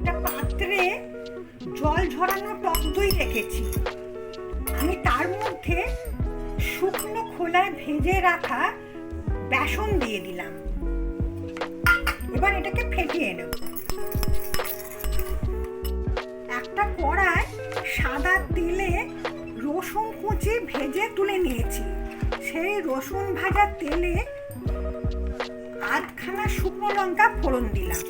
একটা পাত্রে জল ঝরানো টক দই রেখেছি। আমি তার মধ্যে শুকনো খোলায় ভেজে রাখা বেসন দিয়ে দিলাম। এবার এটাকে ফেটিয়ে নেব। একটা কড়ায় সাদা তেলে রসুন কুচি ভেজে তুলে নিয়েছি। সেই রসুন ভাজা তেলে আধখানা শুকনো লঙ্কা ফোড়ন দিলাম।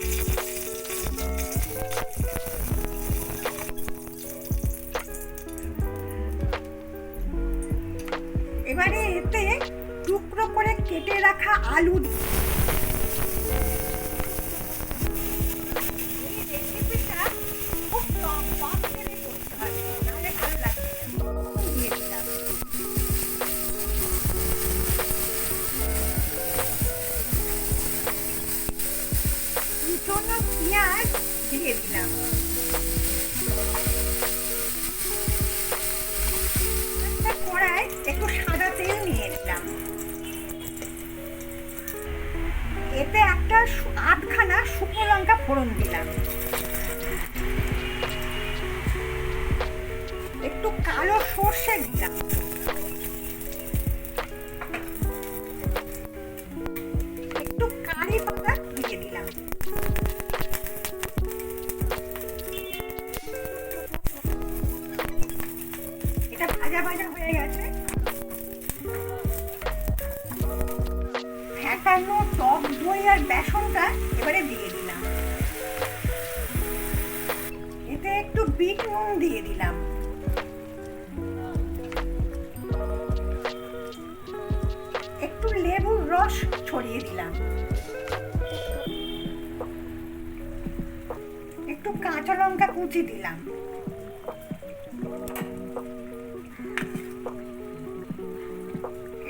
এবারে এতে টুকরো করে কেটে রাখা আলু পেঁয়াজ দিয়ে দিলাম। কড়াই একটু সাদা তেল নিয়ে নিলাম। এতে একটা আধখানা শুকনো লঙ্কা ফোড়ন দিলাম। একটু কালো সর্ষে দিলাম। একটু কারি পাতা দিয়ে দিলাম। এটা ভাজা ভাজা হয়ে গেছে। ফেটানো টক দই আর বেসনটা এবারে দিয়ে দিলাম। এতে একটু বিট নুন দিয়ে দিলাম। একটু লেবুর রস ছড়িয়ে দিলাম। একটু কাঁচা লঙ্কা কুচি দিলাম।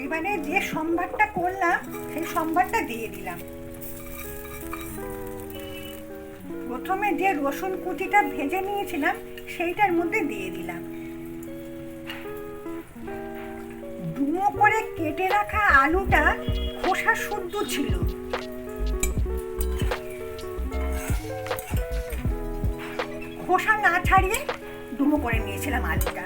এবারে যে সম্বারটা করলাম সেই সম্বারটা দিয়ে দিলাম। প্রথমে যে রসুন কুচিটা ভেজে নিয়েছিলাম সেইটার মধ্যে দিয়ে দিলাম। ডুমো করে কেটে রাখা আলুটা খোসা শুদ্ধ ছিল। খোসা না ছাড়িয়ে ডুমো করে নিয়েছিলাম আলুটা।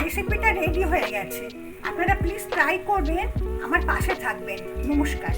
রেসিপিটা রেডি হয়ে গেছে। আপনারা প্লিজ ট্রাই করবেন, আমার পাশে থাকবেন। নমস্কার।